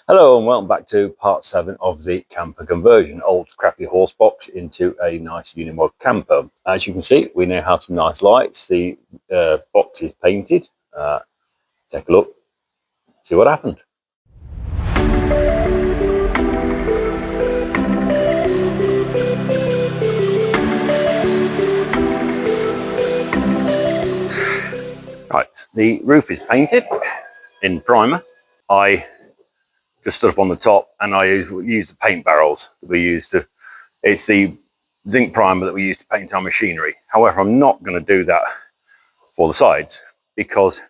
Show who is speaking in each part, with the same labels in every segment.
Speaker 1: Hello and welcome back to part 7 of the camper conversion. Old crappy Horsebox into a nice Unimog camper. As you can see, we now have some nice lights. The box is painted. Take a look, see what happened. Right, the roof is painted in primer. I just stood up on the top and I use the paint barrels that we use to, it's the zinc primer that we use to paint our machinery. However, I'm not going to do that for the sides because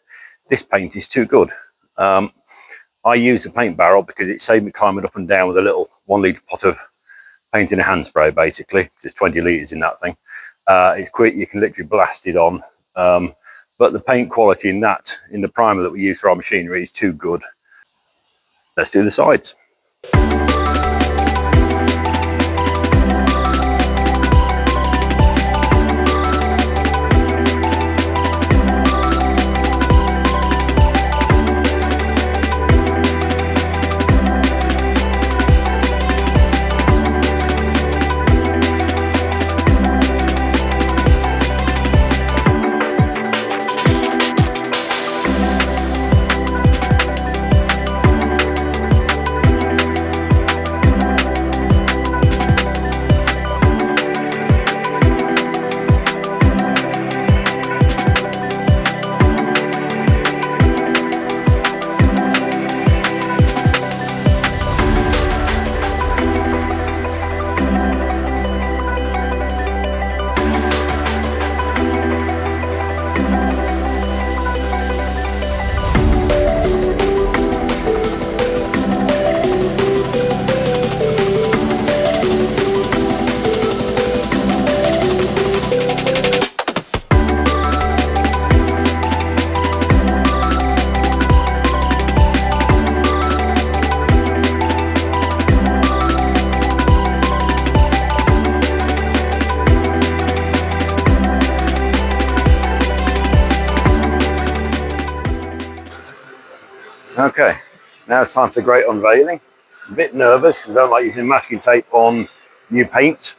Speaker 1: this paint is too good. I use the paint barrel because it saved me climbing up and down with a little 1 litre pot of paint in a hand spray, basically. There's 20 litres in that thing. It's quick, you can literally blast it on. But the paint quality in the primer that we use for our machinery is too good. Let's do the sides. Okay, now it's time for the great unveiling. I'm a bit nervous because I don't like using masking tape on new paint,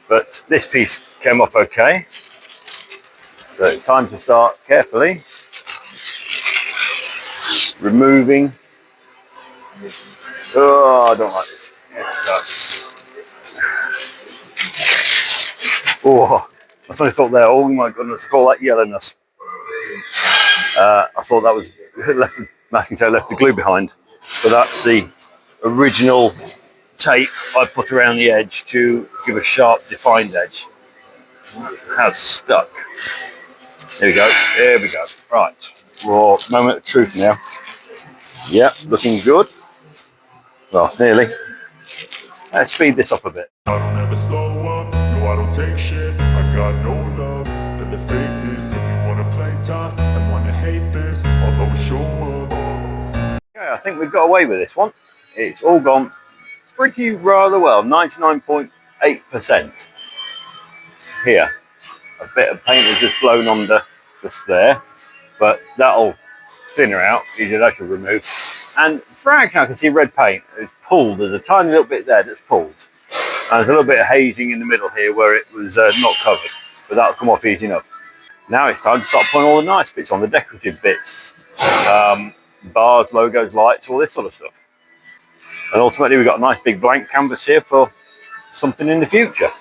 Speaker 1: but this piece came off okay. So it's time to start carefully removing. Oh, I don't like this. Oh, I suddenly thought there, oh my goodness, look at all that yellowness. I thought that was left the masking tape, left the glue behind, but that's the original tape I put around the edge to give a sharp, defined edge. It has stuck. There we go. There we go. Right. Raw moment of truth now. Yep, looking good. Well, nearly. Let's speed this up a bit.
Speaker 2: I don't ever slow up, no I don't take shit. I got no love for the fakeness. If you wanna play tough and wanna hate this, I'll always show up.
Speaker 1: Okay, I think we've got away with this one. It's all gone pretty rather well, 99.8%. Here, a bit of paint has just blown under just there, but that'll thinner out, easier to actually remove. And for action, I can see red paint is pulled. There's a tiny little bit there that's pulled. And there's a little bit of hazing in the middle here where it was not covered, but that'll come off easy enough. Now it's time to start putting all the nice bits on, the decorative bits, bars, logos, lights, all this sort of stuff. And ultimately we've got a nice big blank canvas here for something in the future.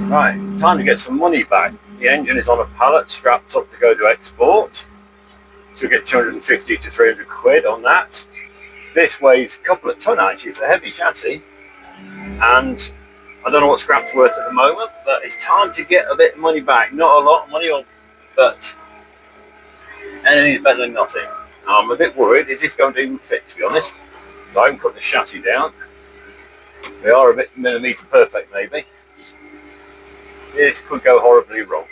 Speaker 1: Right, time to get some money back. The engine is on a pallet strapped up to go to export. So we get 250 to 300 quid on that. This weighs a couple of ton actually, it's a heavy chassis. And I don't know what scrap's worth at the moment, but it's time to get a bit of money back. Not a lot of money, but anything is better than nothing. I'm a bit worried, is this going to even fit, to be honest? So I haven't cut the chassis down. They are a bit millimetre perfect maybe. This could go horribly wrong.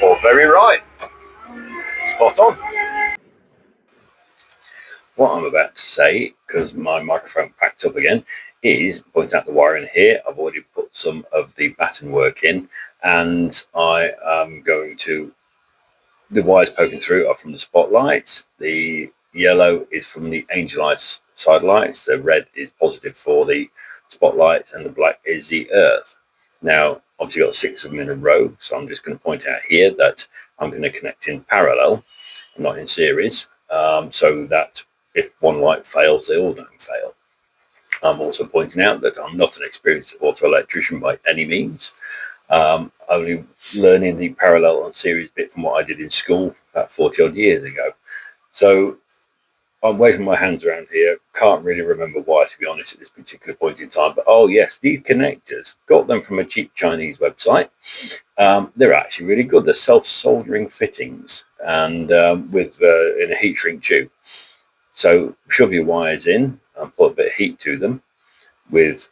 Speaker 1: Or very right. Spot on. what I'm about to say, because my microphone packed up again, is point out the wiring here. I've already put some of the batten work in, and I am going to, the wires poking through are from the spotlights. The yellow is from the angel eyes side lights. The red is positive for the spotlights, and the black is the earth. Now, obviously, got 6 of them in a row, so I'm just going to point out here that I'm going to connect in parallel, not in series, so that if one light fails, they all don't fail. I'm also pointing out that I'm not an experienced auto electrician by any means. Only learning the parallel and series bit from what I did in school about 40 odd years ago. So I'm waving my hands around here. Can't really remember why, to be honest, at this particular point in time. But oh yes, these connectors, got them from a cheap Chinese website. They're actually really good. They're self-soldering fittings, and with in a heat shrink tube. So shove your wires in and put a bit of heat to them with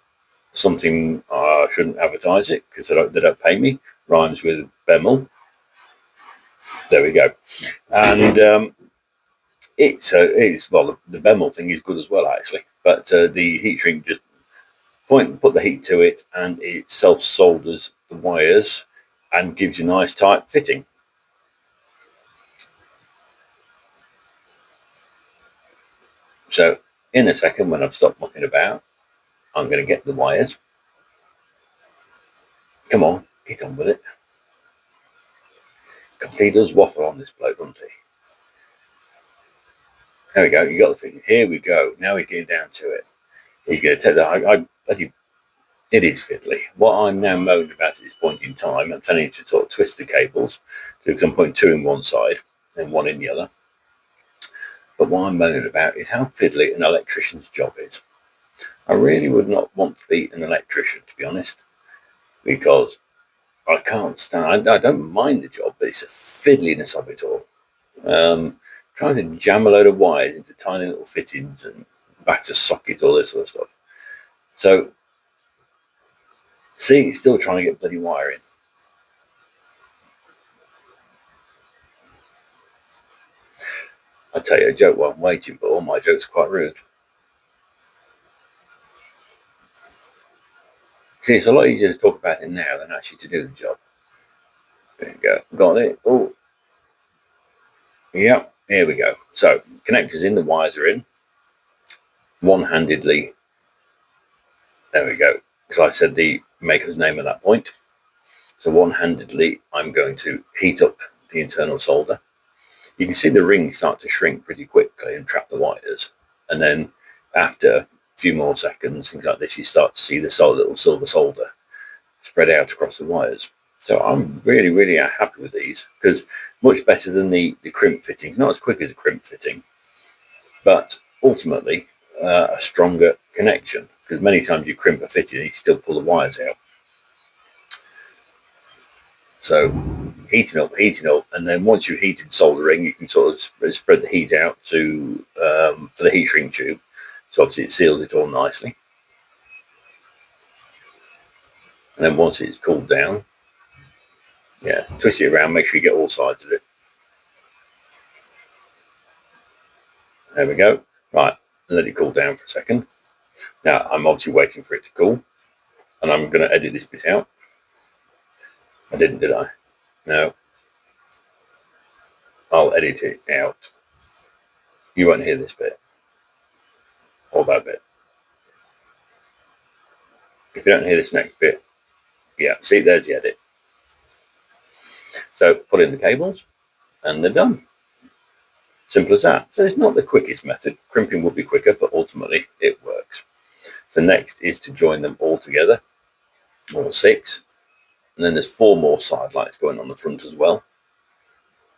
Speaker 1: something, I shouldn't advertise it because they don't pay me, rhymes with Bemel. There we go. And it's well, the Bemel thing is good as well actually, but the heat shrink just put the heat to it, and it self solders the wires and gives you a nice tight fitting. So in a second, when I've stopped mucking about, I'm going to get the wires. Come on, get on with it. Because he does waffle on this bloke, doesn't he? There we go, you got the fitting. Here we go. Now he's getting down to it. He's going to take that. It is fiddly. What I'm now moaning about at this point in time, I'm telling you to sort of twist the cables, because I'm putting 2 in one side and 1 in the other. But what I'm moaning about is how fiddly an electrician's job is. I really would not want to be an electrician, to be honest, because I can't stand, I don't mind the job, but it's the fiddliness of it all. Trying to jam a load of wires into tiny little fittings and back to sockets, all this sort of stuff. So, see, still trying to get bloody wire in. I tell you a joke while I'm waiting, but all my jokes are quite rude. See, it's a lot easier to talk about it now than actually to do the job. There you go. Got it. Oh, yeah. Here we go. So, connectors in, the wires are in. One-handedly. There we go. Because I said the maker's name at that point. So one-handedly, I'm going to heat up the internal solder. You can see the rings start to shrink pretty quickly and trap the wires. And then after a few more seconds, things like this, you start to see the little silver solder spread out across the wires. So I'm really, really happy with these, because much better than the crimp fittings. Not as quick as a crimp fitting, but ultimately a stronger connection, because many times you crimp a fitting and you still pull the wires out. So heating up, and then once you've heated soldering, you can sort of spread the heat out to for the heat shrink tube. So obviously it seals it all nicely. And then once it's cooled down, yeah, twist it around, make sure you get all sides of it. There we go. Right, let it cool down for a second. Now I'm obviously waiting for it to cool, and I'm going to edit this bit out. I didn't, did I? No. I'll edit it out. You won't hear this bit, or that bit. If you don't hear this next bit, yeah, see, there's the edit. So put in the cables, and they're done. Simple as that. So it's not the quickest method. Crimping would be quicker, but ultimately it works. So next is to join them all together, all 6. And then there's 4 more side lights going on the front as well.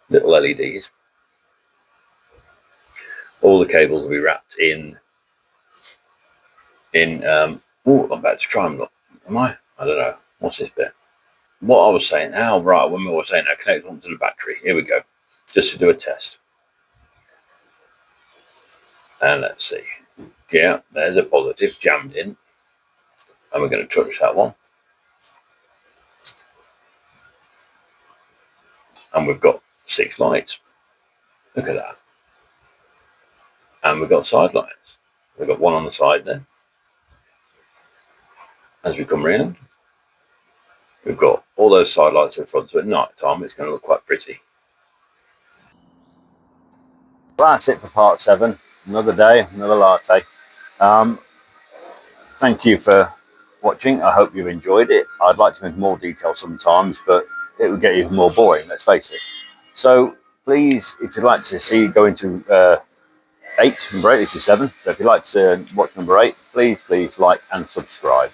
Speaker 1: Little LEDs. All the cables will be wrapped in oh, I'm about to try and look. Am I? I don't know. What's this bit? What I was saying. Oh, right. When we were saying now, connect onto the battery. Here we go. Just to do a test. And let's see. Yeah, there's a positive jammed in. And we're going to touch that one. And we've got 6 lights. Look at that. And we've got side lights. We've got one on the side there. As we come round, we've got all those side lights in front, so at night time it's going to look quite pretty. Well, that's it for part 7. Another day, another latte. Thank you for watching. I hope you've enjoyed it. I'd like to go into more detail sometimes, but it would get even more boring, let's face it. So please, if you'd like to see go into number 8, this is 7. So if you'd like to watch number 8, please like and subscribe.